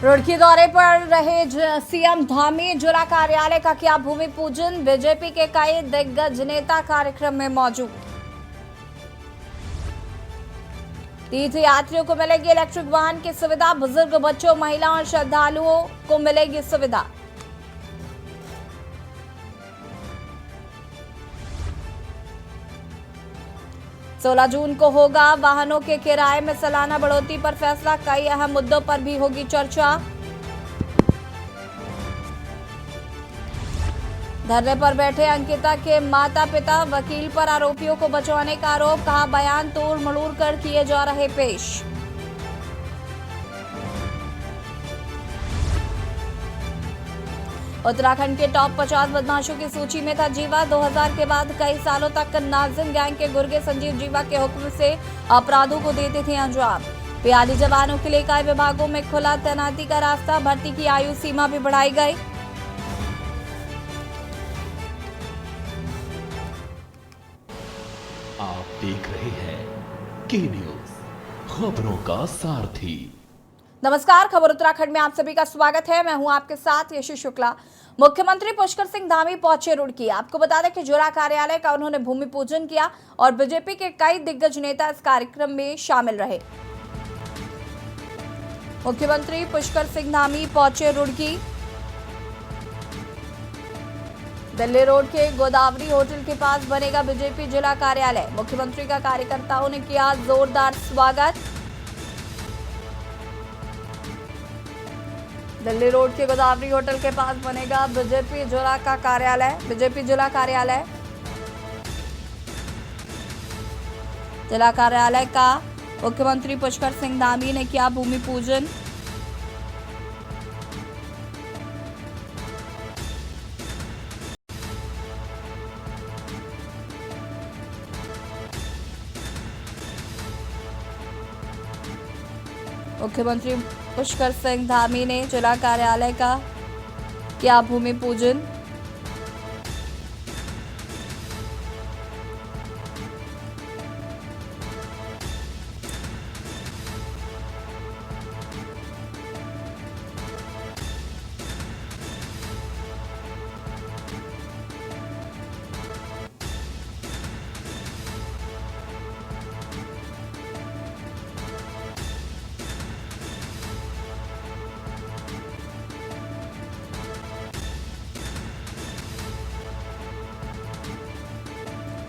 रुड़की दौरे पर रहे सीएम धामी, जिला कार्यालय का किया भूमि पूजन। बीजेपी के कई दिग्गज नेता कार्यक्रम में मौजूद। तीर्थ यात्रियों को मिलेगी इलेक्ट्रिक वाहन की सुविधा। बुजुर्ग, बच्चों, महिलाओं और श्रद्धालुओं को मिलेगी सुविधा। सोलह जून को होगा वाहनों के किराए में सालाना बढ़ोतरी पर फैसला। कई अहम मुद्दों पर भी होगी चर्चा। धरने पर बैठे अंकिता के माता पिता, वकील पर आरोपियों को बचाने का आरोप। कहा बयान तोड़ मड़ोड़ कर किए जा रहे पेश। उत्तराखंड के टॉप 50 बदमाशों की सूची में था जीवा। 2000 के बाद कई सालों तक नाजिम गैंग के गुर्गे संजीव जीवा के हुक्म से अपराधों को देते थे अंजाम। पियाली जवानों के लिए कई विभागों में खुला तैनाती का रास्ता। भर्ती की आयु सीमा भी बढ़ाई गई। आप देख रहे हैं के न्यूज, खबरों का सारथी। नमस्कार, खबर उत्तराखंड में आप सभी का स्वागत है। मैं हूं आपके साथ यशी शुक्ला। मुख्यमंत्री पुष्कर सिंह धामी पहुंचे रुड़की। आपको बता दें कि जिला कार्यालय का उन्होंने भूमि पूजन किया और बीजेपी के कई दिग्गज नेता इस कार्यक्रम में शामिल रहे। मुख्यमंत्री पुष्कर सिंह धामी पहुंचे रुड़की। दिल्ली रोड के गोदावरी होटल के पास बनेगा बीजेपी जिला कार्यालय। मुख्यमंत्री का कार्यकर्ताओं ने किया जोरदार स्वागत। दिल्ली रोड के गोदावरी होटल के पास बनेगा बीजेपी जिला का कार्यालय। बीजेपी जिला कार्यालय जिला कार्यालय का मुख्यमंत्री पुष्कर सिंह धामी ने किया भूमि पूजन। मुख्यमंत्री पुष्कर सिंह धामी ने जिला कार्यालय का किया भूमि पूजन।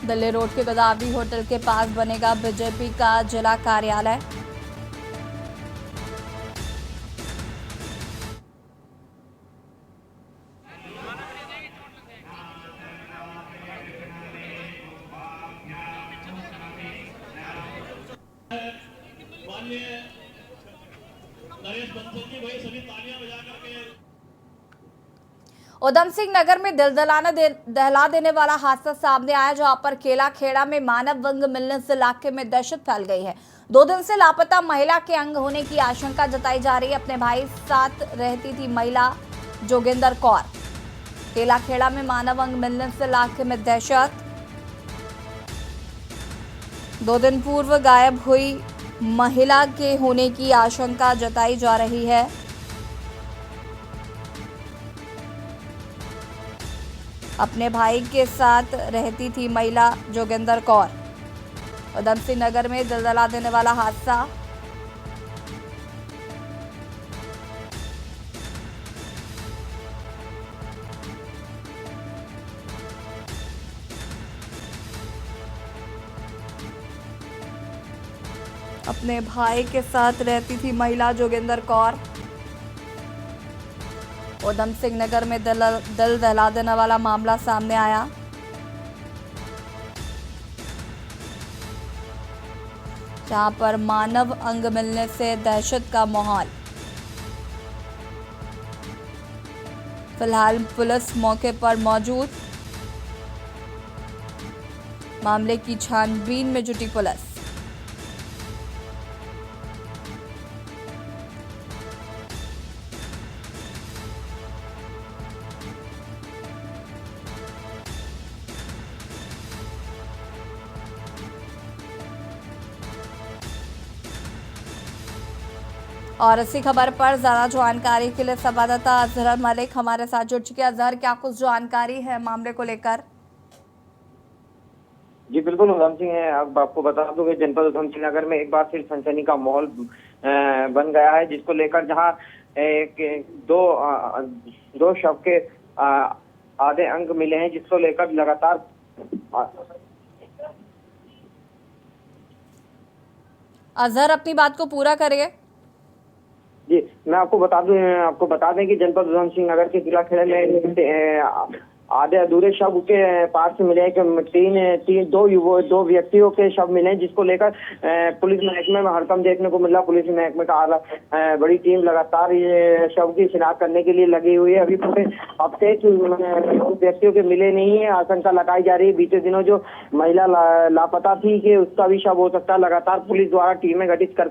दिल्ली रोड के गोदावरी होटल के पास बनेगा बीजेपी का जिला कार्यालय। माननीय नरेश बंसल जी, भाई सभी तालियां बजा करके। उधम सिंह नगर में दहला देने वाला हादसा सामने आया, जहां पर केला खेड़ा में मानव अंग मिलने से इलाके में दहशत फैल गई है। 2 दिन से लापता महिला के अंग होने की आशंका जताई जा रही है। अपने भाई साथ रहती थी महिला जोगिंदर कौर। केला खेड़ा में मानव अंग मिलने से इलाके में दहशत। 2 दिन पूर्व गायब हुई महिला के होने की आशंका जताई जा रही है। अपने भाई के साथ रहती थी महिला जोगिंदर कौर। उधम सिंह नगर में दलदला देने वाला हादसा। अपने भाई के साथ रहती थी महिला जोगिंदर कौर। उधम सिंह नगर में दिल दहला देने वाला मामला सामने आया। जहां पर मानव अंग मिलने से दहशत का माहौल। फिलहाल पुलिस मौके पर मौजूद। मामले की छानबीन में जुटी पुलिस। और इसी खबर पर ज़्यादा जानकारी के लिए संवाददाता अजहर मलिक हमारे साथ जुड़ चुके हैं। अजहर, क्या कुछ जानकारी है मामले को लेकर? जी बिल्कुल, उधम सिंह है। अब आपको बता दूं कि जनपद उधम सिंह नगर में एक बार फिर सनसनी का माहौल बन गया है, जिसको लेकर जहां दो शव के आधे अंग मिले हैं, जिसको लेकर लगातार अजहर, अपनी बात को पूरा करिए। जी मैं आपको बता दें कि जनपद उधम सिंह नगर के किला खेड़े में आधे अधूरे शव के पास मिले कि दो व्यक्तियों के शव मिले, जिसको लेकर पुलिस महकमे में हड़कंप देखने को मिला। पुलिस महकमे का बड़ी टीम लगातार ये शव की शिनाख्त करने के लिए लगी हुई है। अभी पूरे हफ्ते व्यक्तियों के मिले नहीं है। आशंका लगाई जा रही है बीते दिनों जो महिला लापता थी कि उसका भी शव हो सकता है। लगातार पुलिस द्वारा टीमें गठित कर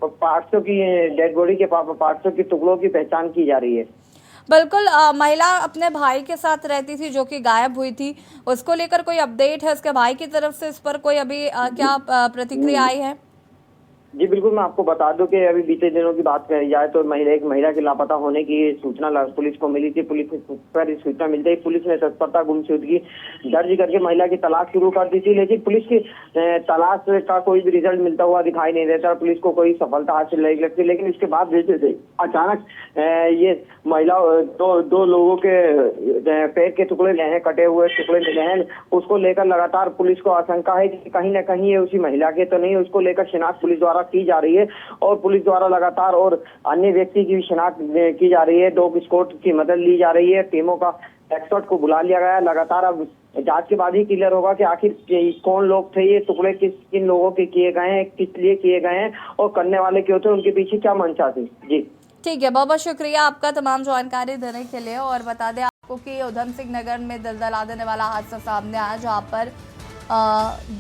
पार्ट्सों की डेड बॉडी के पार्ट्सों के टुकड़ों की पहचान की जा रही है। बिल्कुल, महिला अपने भाई के साथ रहती थी जो कि गायब हुई थी, उसको लेकर कोई अपडेट है उसके भाई की तरफ से? इस पर कोई अभी क्या प्रतिक्रिया आई है? जी बिल्कुल, मैं आपको बता दूं कि अभी बीते दिनों की बात करी जाए तो एक महिला के लापता होने की सूचना पुलिस को मिली थी। पुलिस पर सूचना मिलते ही पुलिस ने तत्परता गुमशुदगी दर्ज करके महिला की तलाश शुरू कर दी थी, लेकिन पुलिस की तलाश का कोई भी रिजल्ट मिलता हुआ दिखाई नहीं देता। पुलिस को कोई सफलता हासिल नहीं लगती, लेकिन इसके बाद अचानक ये महिला दो लोगों के पैर के टुकड़े मिले हैं, कटे हुए टुकड़े मिले हैं। उसको लेकर लगातार पुलिस को आशंका है कि कहीं न कहीं ये उसी महिला के तो नहीं। उसको लेकर शिनाख्त पुलिस द्वारा की जा रही है और पुलिस द्वारा लगातार और अन्य व्यक्ति की शिनाख्त की जा रही है। डॉग स्क्वाड की मदद ली जा रही है। टीमों का एक्सपर्ट को बुला लिया गया है। लगातार अब जांच के बाद ही क्लियर होगा कि आखिर कौन लोग थे, ये टुकड़े किन लोगों के किए गए हैं, किस लिए किए गए हैं और करने वाले क्यों थे, उनके पीछे क्या मंशा थी। जी ठीक है, बहुत बहुत शुक्रिया आपका तमाम जानकारी देने के लिए। और बता दें आपको कि उधम सिंह नगर में दलदला देने वाला हादसा सामने आया, जहां पर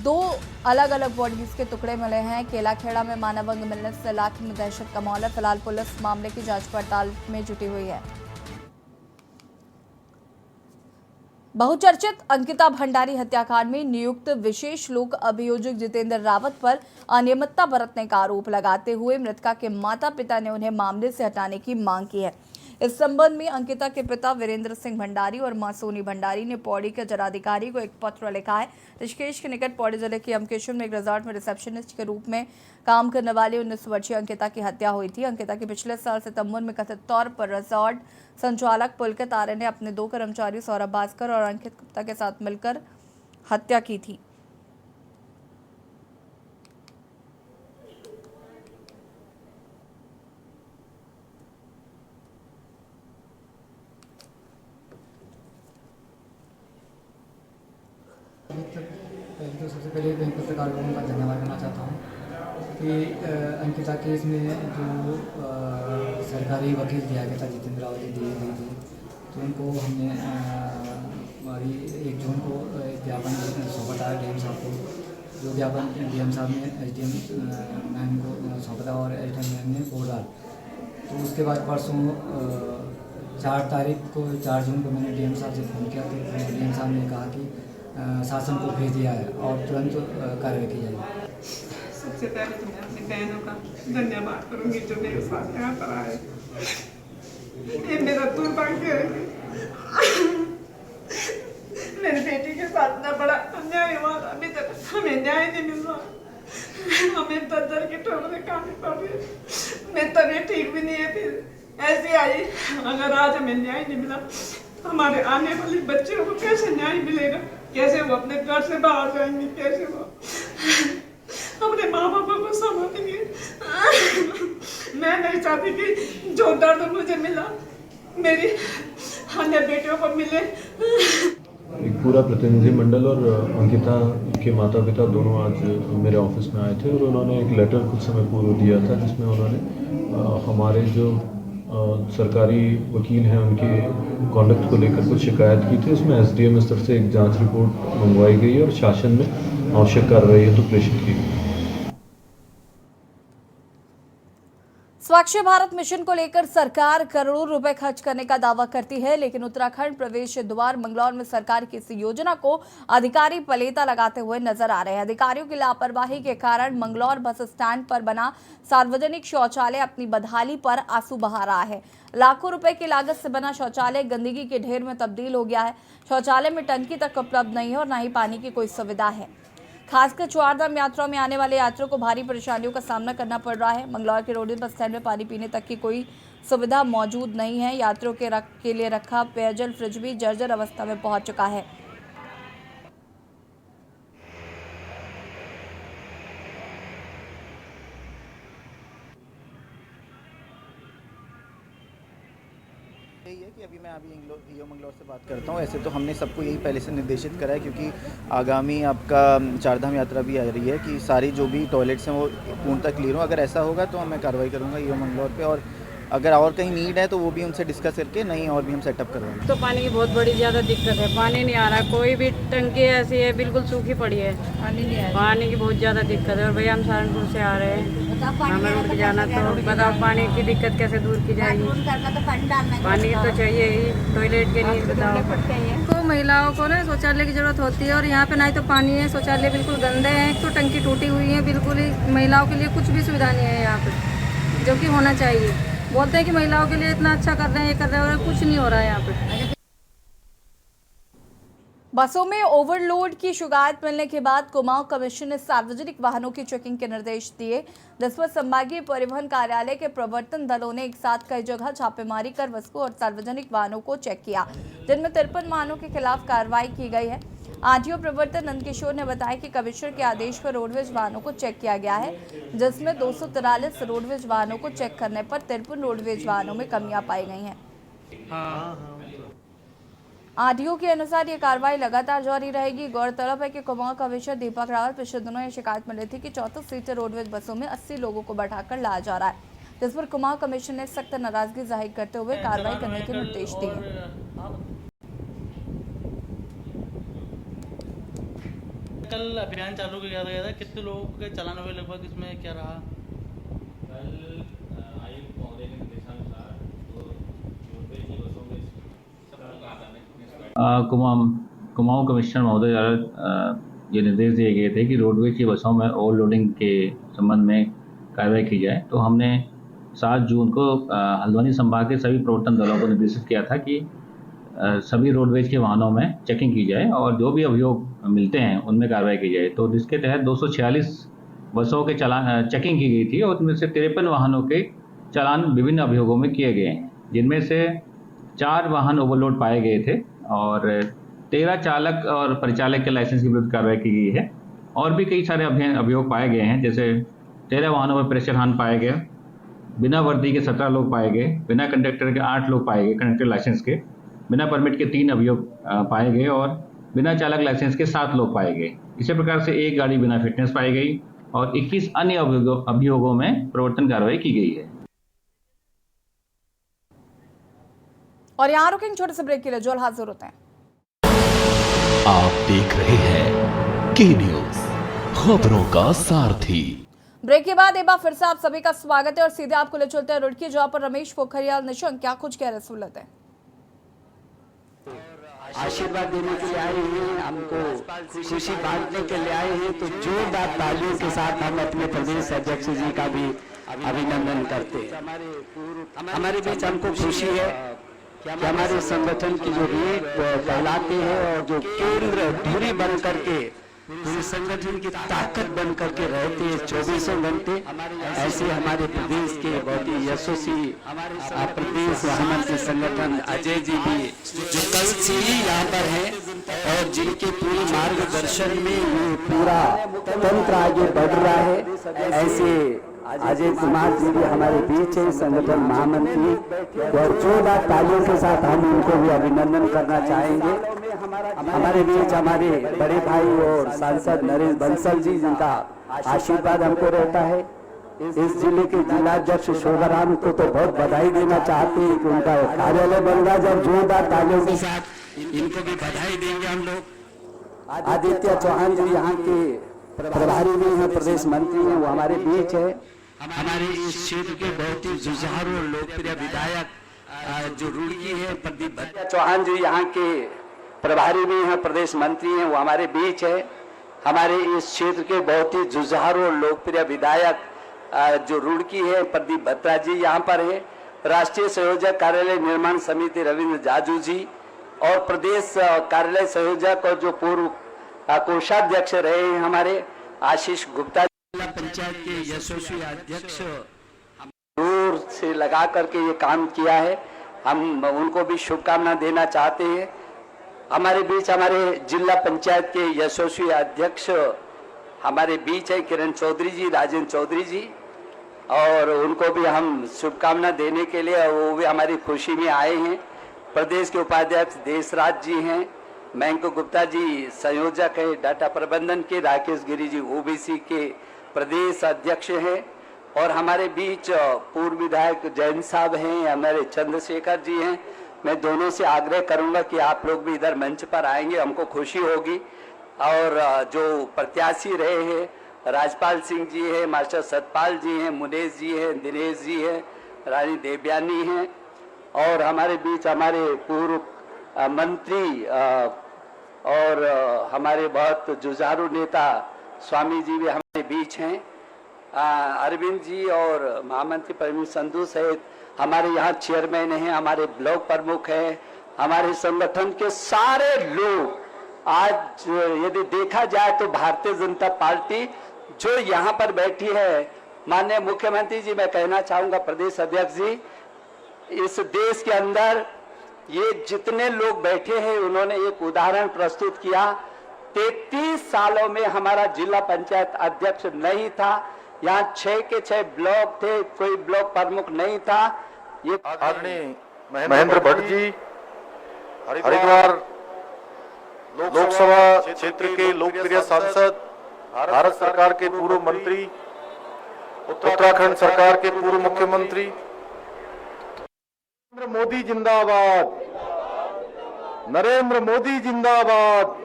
दो अलग अलग बॉडीज के टुकड़े मिले हैं। केला खेड़ा में मानव अंग मिलने से इलाके में दहशत का माहौल है। फिलहाल पुलिस मामले की जांच पड़ताल में जुटी हुई है। बहुचर्चित अंकिता भंडारी हत्याकांड में नियुक्त विशेष लोक अभियोजक जितेंद्र रावत पर अनियमितता बरतने का आरोप लगाते हुए मृतका के माता पिता ने उन्हें मामले से हटाने की मांग की है। इस संबंध में अंकिता के पिता वीरेंद्र सिंह भंडारी और मां सोनी भंडारी ने पौड़ी के जिलाधिकारी को एक पत्र लिखा है। ऋषिकेश के निकट पौड़ी जिले के अमकेश्वर में एक रिजॉर्ट में रिसेप्शनिस्ट के रूप में काम करने वाली 19 वर्षीय अंकिता की हत्या हुई थी। अंकिता की पिछले साल सितंबर में कथित तौर पर रिजॉर्ट संचालक पुलकित आर्य ने अपने 2 कर्मचारी सौरभ भास्कर और अंकित गुप्ता के साथ मिलकर हत्या की थी। पहले तो सबसे पहले मैं पत्रकार लोगों का धन्यवाद करना चाहता हूँ कि अंकिता केस में जो सरकारी वकील दिया गया था जितेंद्र रावत जी दिए गए थे, तो उनको हमने हमारी 1 जून को ज्ञापन सौंपा था डीएम साहब को। जो ज्ञापन डीएम साहब ने एसडीएम मैम को सौंपा था और एसडीएम मैम ने बोर्ड डाल। तो उसके बाद परसों 4 जून को मैंने डीएम साहब से फ़ोन किया, तो डीएम साहब ने कहा कि शासन को भेज दिया है और तुरंत कार्रवाई की जाएगी। सबसे पहले तो मैं अपनी बहनों का धन्यवाद करूंगी जो मेरे साथ यहाँ पर आए। ये मेरा दुर्भाग्य है कि मेरी बेटी के साथ इतना बड़ा अन्याय हुआ, अभी तक हमें न्याय नहीं मिल रहा। हमें दर की ठोकरें खानी पड़ रही। मेरी तबीयत ठीक भी नहीं है, फिर ऐसी आई। अगर आज हमें न्याय नहीं मिला, हमारे आने वाले बच्चों को कैसे न्याय मिलेगा? कैसे वो अपने घर से बाहर जाएंगे? कैसे वो अपने माँ बाप को संभालेंगे? मैं नहीं चाहती कि जो दर्द मुझे मिला मेरी अन्य बेटियों को मिले। एक पूरा प्रतिनिधि मंडल और अंकिता के माता पिता दोनों आज मेरे ऑफिस में आए थे और उन्होंने एक लेटर कुछ समय पूर्व दिया था, जिसमें उन्होंने हमारे जो सरकारी वकील हैं उनके कॉन्डक्ट को लेकर कुछ शिकायत की थी। उसमें एसडीएम स्तर से एक जांच रिपोर्ट मंगवाई गई है और शासन में आवश्यक कार्रवाई हेतु प्रेषित की गई। स्वच्छ भारत मिशन को लेकर सरकार करोड़ों रुपए खर्च करने का दावा करती है, लेकिन उत्तराखंड प्रवेश द्वार मंगलौर में सरकार की इस योजना को अधिकारी पलेता लगाते हुए नजर आ रहे हैं। अधिकारियों की लापरवाही के कारण मंगलौर बस स्टैंड पर बना सार्वजनिक शौचालय अपनी बदहाली पर आंसू बहा रहा है। लाखों रुपए की लागत से बना शौचालय गंदगी के ढेर में तब्दील हो गया है। शौचालय में टंकी तक उपलब्ध नहीं है और न ही पानी की कोई सुविधा है। खासकर चारधाम यात्रा में आने वाले यात्रियों को भारी परेशानियों का सामना करना पड़ रहा है। मंगलौर के रोडवेज बस स्टैंड में पानी पीने तक की कोई सुविधा मौजूद नहीं है। यात्रियों के लिए रखा पेयजल फ्रिज भी जर्जर अवस्था में पहुंच चुका है। यही है कि अभी मैं ईओ मंगलौर से बात करता हूँ। ऐसे तो हमने सबको यही पहले से निर्देशित करा है, क्योंकि आगामी आपका चारधाम यात्रा भी आ रही है कि सारी जो भी टॉयलेट्स हैं वो पूर्णतः क्लियर हो। अगर ऐसा होगा तो मैं कार्रवाई करूँगा ईओ मंगलौर पे, और अगर और कहीं नीड है तो वो भी उनसे डिस्कस करके नहीं और भी हम सेटअप करवाएंगे। तो पानी की बहुत बड़ी ज़्यादा दिक्कत है, पानी नहीं आ रहा। कोई भी टंकी ऐसी है बिल्कुल सूखी पड़ी है, पानी नहीं आ रहा। पानी की बहुत ज़्यादा दिक्कत है। और भैया हम सहारनपुर से आ रहे हैं, हमें उठ जाना, तो बताओ पानी की दिक्कत कैसे दूर की जाएगी। पानी तो चाहिए ही, टॉयलेट के लिए बताओ। तो महिलाओं को ना शौचालय की जरूरत होती है और यहाँ पे ना ही तो पानी है, शौचालय बिल्कुल गंदे हैं। एक तो टंकी टूटी हुई है, बिल्कुल ही महिलाओं के लिए कुछ भी सुविधा नहीं है यहाँ पे, जो कि होना चाहिए। बोलते हैं कि महिलाओं के लिए इतना अच्छा कर रहे हैं, ये कर रहे हैं, और कुछ नहीं हो रहा है यहाँ पे। बसों में ओवरलोड की शिकायत मिलने के बाद कुमाऊं कमीशन ने सार्वजनिक वाहनों की चेकिंग के निर्देश दिए, जिस पर संभागीय परिवहन कार्यालय के प्रवर्तन दलों ने एक साथ कई जगह छापेमारी कर बसों और सार्वजनिक वाहनों को चेक किया, जिनमें 53 वाहनों के खिलाफ कार्रवाई की गई है। आरटीओ प्रवर्तन नंदकिशोर ने बताया कि कमिश्नर के आदेश पर रोडवेज वाहनों को चेक किया गया है, जिसमें 243 रोडवेज वाहनों को चेक करने पर 53 रोडवेज वाहनों में कमियां पाई गई हैं। आरटीओ के अनुसार ये कार्रवाई लगातार जारी रहेगी। गौरतलब है कि कुमाऊं कमिश्नर दीपक रावत पिछले दिनों ये शिकायत मिली थी कि 34 सीटर रोडवेज बसों में 80 लोगों को बैठाकर लाया जा रहा है, जिस पर कुमाऊं कमिश्नर ने सख्त नाराजगी जाहिर करते हुए कार्रवाई करने के निर्देश दिए। कल अभियान चालू किया गया था, कितने लोगों के चालान हुए लगभग, इसमें क्या रहा? कल आयुक्त महोदय के निर्देशानुसार रोडवेज की बसों में कुमाऊं कमिश्नर महोदय द्वारा ये निर्देश दिए गए थे कि रोडवेज की बसों में ओवरलोडिंग के संबंध में कार्रवाई की जाए। तो हमने 7 जून को हल्द्वानी संभाग के सभी प्रवर्तन दलों को निर्देशित किया था कि सभी रोडवेज के वाहनों में चेकिंग की जाए और जो भी अभियोग मिलते हैं उनमें कार्रवाई की जाए। तो जिसके तहत 246 बसों के चालान चेकिंग की गई थी और उनमें से 53 वाहनों के चालान विभिन्न अभियोगों में किए गए हैं, जिनमें से 4 वाहन ओवरलोड पाए गए थे और 13 चालक और परिचालक के लाइसेंस के विरुद्ध कार्रवाई की गई है। और भी कई सारे अभियोग पाए गए हैं, जैसे 13 वाहनों में प्रेशर हार्न पाया गया, बिना वर्दी के 17 लोग पाए गए, बिना कंडक्टर के 8 लोग पाए गए कंडक्टर लाइसेंस के, बिना परमिट के 3 अभियोग पाए गए और बिना चालक लाइसेंस के 7 लोग पाए गए। इसी प्रकार से 1 गाड़ी बिना फिटनेस पाई गई और 21 अन्य अभियोगों में प्रवर्तन कार्रवाई की गई है। और यहाँ रुकेंगे छोटे से ब्रेक के लिए, जो हाजिर होते हैं। आप देख रहे हैं के न्यूज, खबरों का सारथी। ब्रेक के बाद एक बार फिर से आप सभी का स्वागत है और सीधे आपको ले चलते हैं रुड़की, जहां पर रमेश पोखरियाल निशंक क्या कुछ कह रहे सुन हैं। आशीर्वाद देने के लिए आए हैं, हमको खुशी बांटने के लिए आए हैं। तो जोरदार तालियों के साथ हम अपने प्रदेश अध्यक्ष जी का भी अभिनंदन करते हैं। हमारे बीच हमको खुशी है कि हमारे संगठन की जो रीढ़ कहलाते हैं और जो केंद्र धुरी बन करके पूरे संगठन की ताकत बन करके रहते हैं 24 घंटे, ऐसे हमारे प्रदेश के बहुत ही यशस्वी प्रदेश महामंत्री संगठन अजय जी भी जो कल से ही यहाँ पर हैं और जिनके पूरे मार्गदर्शन में ये पूरा तंत्र आगे बढ़ रहा है। ऐसे अजय कुमार जी भी हमारे बीच है, संगठन महामंत्री, और जोरदार तालियों के साथ हम उनको भी अभिनंदन करना चाहेंगे। हमारे बीच हमारे बड़े भाई और सांसद नरेश बंसल जी, जिनका आशीर्वाद हमको रहता है। इस जिले के जिलाध्यक्ष शोभाराम को तो बहुत बधाई देना चाहते हैं कि उनका कार्यालय बन रहा है। जब जोरदार तालियों के साथ इनको भी बधाई देंगे हम लोग। आदित्य चौहान जी यहाँ के प्रभारी भी हैं, प्रदेश मंत्री हैं, वो हमारे बीच है। हमारे इस क्षेत्र के बहुत ही जुझारू और लोकप्रिय विधायक जो रुड़की है प्रदीप भट्ट चौहान जी यहाँ के प्रभारी भी हैं, प्रदेश मंत्री हैं, वो हमारे बीच है। हमारे इस क्षेत्र के बहुत ही जुझारू और लोकप्रिय विधायक जो रुड़की है प्रदीप भट्टा जी यहाँ पर है। राष्ट्रीय संयोजक कार्यालय निर्माण समिति रविंद्र जाजू जी और प्रदेश कार्यालय संयोजक और जो पूर्व कोषाध्यक्ष रहे हैं हमारे आशीष गुप्ता, जिला पंचायत के यशस्वी अध्यक्ष दूर से लगा करके ये काम किया है। हम उनको भी शुभकामना देना चाहते हैं। हमारे बीच हमारे जिला पंचायत के यशस्वी अध्यक्ष हमारे बीच है किरण चौधरी जी, राजेंद्र चौधरी जी, और उनको भी हम शुभकामना देने के लिए वो भी हमारी खुशी में आए हैं। प्रदेश के उपाध्यक्ष देशराज जी हैं, मैंको गुप्ता जी संयोजक है डाटा प्रबंधन के, राकेश गिरी जी ओबीसी के प्रदेश अध्यक्ष हैं, और हमारे बीच पूर्व विधायक जैन साहब हैं, हमारे चंद्रशेखर जी हैं। मैं दोनों से आग्रह करूंगा कि आप लोग भी इधर मंच पर आएंगे, हमको खुशी होगी। और जो प्रत्याशी रहे हैं राजपाल सिंह जी हैं, मास्टर सतपाल जी हैं, मुनेश जी हैं, दिनेश जी हैं, रानी देवयानी हैं, और हमारे बीच हमारे पूर्व मंत्री और हमारे बहुत जुझारू नेता स्वामी जी भी हमारे बीच हैं। अरविंद जी और महामंत्री प्रवीण संधू सहित हमारे यहाँ चेयरमैन हैं, हमारे ब्लॉक प्रमुख हैं, हमारे संगठन के सारे लोग। आज यदि देखा जाए तो भारतीय जनता पार्टी जो यहाँ पर बैठी है, माननीय मुख्यमंत्री जी, मैं कहना चाहूंगा प्रदेश अध्यक्ष जी, इस देश के अंदर ये जितने लोग बैठे हैं उन्होंने एक उदाहरण प्रस्तुत किया। 33 सालों में हमारा जिला पंचायत अध्यक्ष नहीं था, यहाँ 6 के 6 ब्लॉक थे, कोई ब्लॉक प्रमुख नहीं था। ये आदरणीय महेंद्र भट्ट जी हरिद्वार लोकसभा क्षेत्र के लोकप्रिय सांसद, भारत सरकार के पूर्व मंत्री, उत्तराखंड सरकार के पूर्व मुख्यमंत्री। नरेंद्र मोदी जिंदाबाद, नरेंद्र मोदी जिंदाबाद।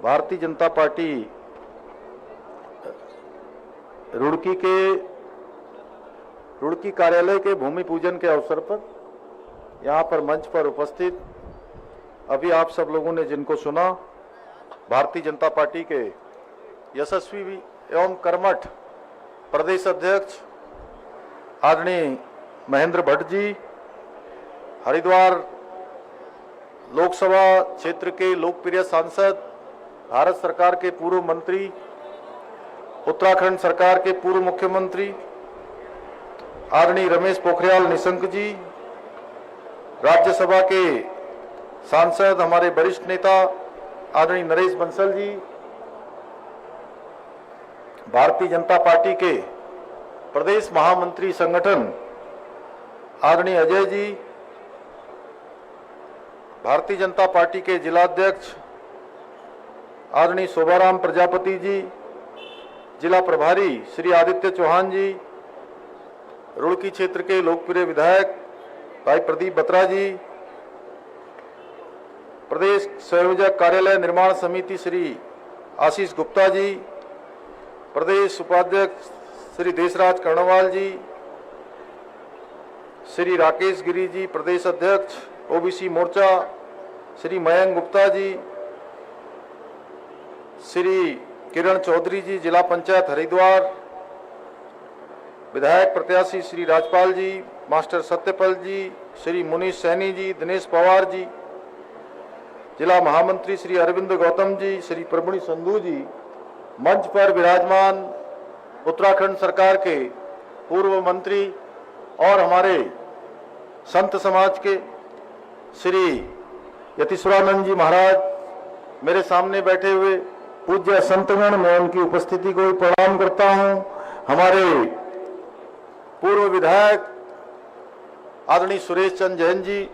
भारतीय जनता पार्टी रुड़की कार्यालय के भूमि पूजन के अवसर पर यहाँ पर मंच पर उपस्थित अभी आप सब लोगों ने जिनको सुना, भारतीय जनता पार्टी के यशस्वी एवं कर्मठ प्रदेश अध्यक्ष आदरणीय महेंद्र भट्ट जी, हरिद्वार लोकसभा क्षेत्र के लोकप्रिय सांसद, भारत सरकार के पूर्व मंत्री, उत्तराखंड सरकार के पूर्व मुख्यमंत्री आदरणीय रमेश पोखरियाल निशंक जी, राज्यसभा के सांसद हमारे वरिष्ठ नेता आदरणीय नरेश बंसल जी, भारतीय जनता पार्टी के प्रदेश महामंत्री संगठन आदरणीय अजय जी, भारतीय जनता पार्टी के जिलाध्यक्ष आदरणीय शोभाराम प्रजापति जी, जिला प्रभारी श्री आदित्य चौहान जी, रुड़की क्षेत्र के लोकप्रिय विधायक भाई प्रदीप बत्रा जी, प्रदेश संयोजक कार्यालय निर्माण समिति श्री आशीष गुप्ता जी, प्रदेश उपाध्यक्ष श्री देशराज कर्णवाल जी, श्री राकेश गिरी जी, प्रदेश अध्यक्ष ओबीसी मोर्चा श्री मयंक गुप्ता जी, श्री किरण चौधरी जी, जिला पंचायत हरिद्वार, विधायक प्रत्याशी श्री राजपाल जी, मास्टर सत्यपाल जी, श्री मुनीश सैनी जी, दिनेश पवार जी, जिला महामंत्री श्री अरविंद गौतम जी, श्री प्रवीण संधू जी, मंच पर विराजमान उत्तराखंड सरकार के पूर्व मंत्री और हमारे संत समाज के श्री यतीश्वरानंद जी महाराज, मेरे सामने बैठे हुए पूज्य संतगण, मैं उनकी उपस्थिति को प्रणाम करता हूं। हमारे पूर्व विधायक आदरणीय सुरेश चंद्र जैन जी,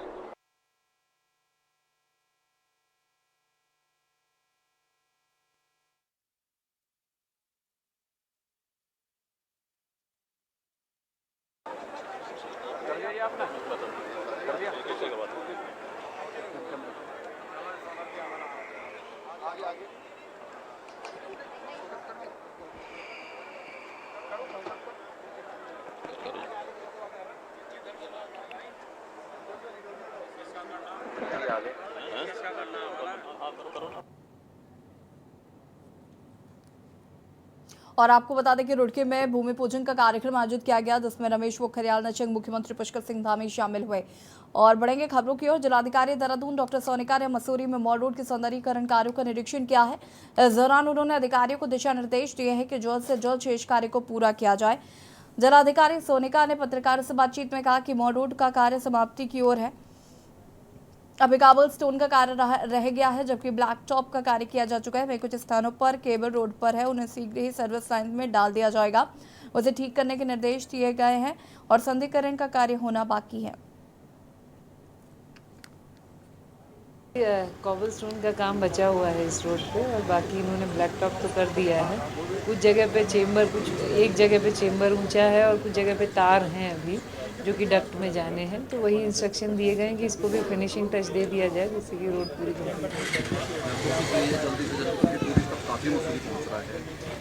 और आपको बता दें कि रुड़की में भूमि पूजन का कार्यक्रम आयोजित किया गया, जिसमें रमेश पोखरियाल निशंक, मुख्यमंत्री पुष्कर सिंह धामी शामिल हुए। और बढ़ेंगे खबरों की ओर। जिलाधिकारी देहरादून डॉक्टर सोनिका ने मसूरी में मॉल रोड के सौंदर्यीकरण कार्यों का निरीक्षण किया है। इस दौरान उन्होंने अधिकारियों को दिशा निर्देश दिए हैं कि जल्द से जल्द शेष कार्य को पूरा किया जाए। जिलाधिकारी सोनिका ने पत्रकारों से बातचीत में कहा कि मॉल रोड का कार्य समाप्ति की ओर है। अभी काबल स्टोन का कार्य रह गया है, जबकि ब्लैक टॉप का कार्य किया जा चुका है। वहीं कुछ स्थानों पर केबल रोड पर है, उन्हें शीघ्र ही सर्विस लाइन में डाल दिया जाएगा। उसे ठीक करने के निर्देश दिए गए हैं और सौंदर्यीकरण का कार्य होना बाकी है। कॉबल स्टोन का काम बचा हुआ है इस रोड पे, और बाकी इन्होंने ब्लैक टॉप तो कर दिया है। कुछ जगह पे चेम्बर, एक जगह पे चेम्बर ऊंचा है और कुछ जगह पे तार हैं अभी जो कि डक्ट में जाने हैं। तो वही इंस्ट्रक्शन दिए गए हैं कि इसको भी फिनिशिंग टच दे दिया जाए, जिससे कि रोड पूरी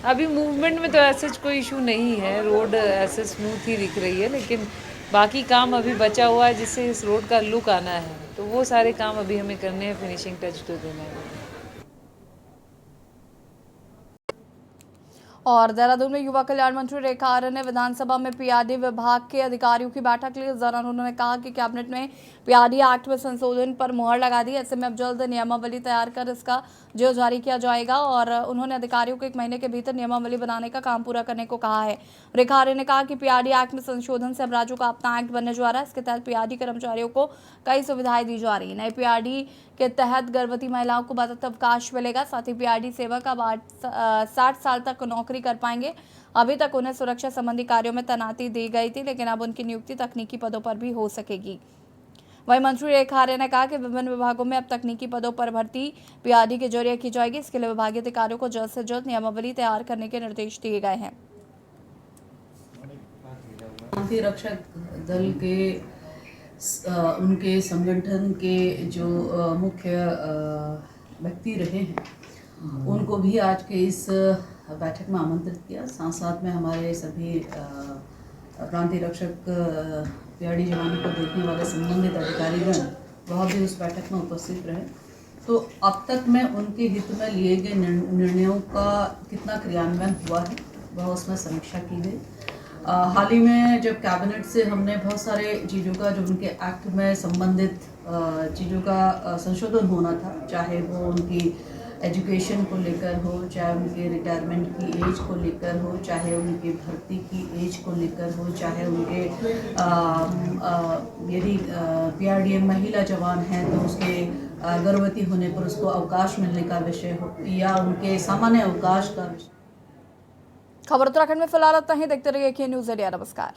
अभी मूवमेंट में तो ऐसा कोई इशू नहीं है, रोड ऐसे स्मूथ ही दिख रही है, लेकिन बाकी काम अभी बचा हुआ है जिससे इस रोड का लुक आना है। तो वो सारे काम अभी हमें करने हैं, फिनिशिंग टच तो देना है। और देहरादून में युवा कल्याण मंत्री रेखा आर्य ने विधानसभा में पीआरडी विभाग के अधिकारियों की बैठक ली। इस दौरान उन्होंने कहा कि कैबिनेट में पीआरडी एक्ट में संशोधन पर मुहर लगा दी। ऐसे में अब जल्द नियमावली तैयार कर इसका जो जारी किया जाएगा, और उन्होंने अधिकारियों को 1 महीने के भीतर नियमावली बनाने का काम पूरा करने को कहा है। रेखा आर्य ने कहा कि पीआरडी एक्ट में संशोधन से अब राज्यों का अपना एक्ट बनने जा रहा है। इसके तहत पीआरडी कर्मचारियों को कई सुविधाएं दी जा रही है। नए पीआरडी के तहत गर्भवती महिलाओं को बतौर अवकाश मिलेगा। साथ ही पीआरडी सेवक अब 60 साल तक नौकरी कर पाएंगे। अभी तक उन्हें सुरक्षा संबंधी कार्यों में तैनाती दी गई थी, लेकिन अब उनकी नियुक्ति तकनीकी पदों पर भी हो सकेगी। वहीं मंत्री रेखा आर्य ने कहा कि विभिन्न विभागों में अब तकनीकी पदों पर भर्ती पीआरडी के जरिए की जाएगी। इसके लिए विभागीय अधिकारियों को जल्द से जल्द नियमावली तैयार करने के निर्देश दिए गए हैं। शांति रक्षक दल के उनके संगठन के जो मुख्य व्यक्ति रहे हैं, उनको भी आज के इस बैठक में आमंत्रित किया। साथ साथ में हमारे सभी प्रांतीय रक्षक पीआरडी जवानों को देखने वाले संबंधित अधिकारीगण वह भी उस बैठक में उपस्थित रहे। तो अब तक में उनके हित में लिए गए निर्णयों का कितना क्रियान्वयन हुआ है, वह उसमें समीक्षा की गई। हाल ही में जब कैबिनेट से हमने बहुत सारे चीज़ों का, जो उनके एक्ट में संबंधित चीज़ों का संशोधन होना था, चाहे वो उनकी एजुकेशन को लेकर हो, चाहे उनके रिटायरमेंट की एज को लेकर हो, चाहे उनकी भर्ती की एज को लेकर हो, चाहे उनके यदि पीआरडी महिला जवान हैं तो उसके गर्भवती होने पर उसको अवकाश मिलने का विषय हो, या उनके सामान्य अवकाश का विषय। खबर उत्तराखंड में फिलहाल इतना ही। देखते रहिए के न्यूज़ इंडिया। नमस्कार।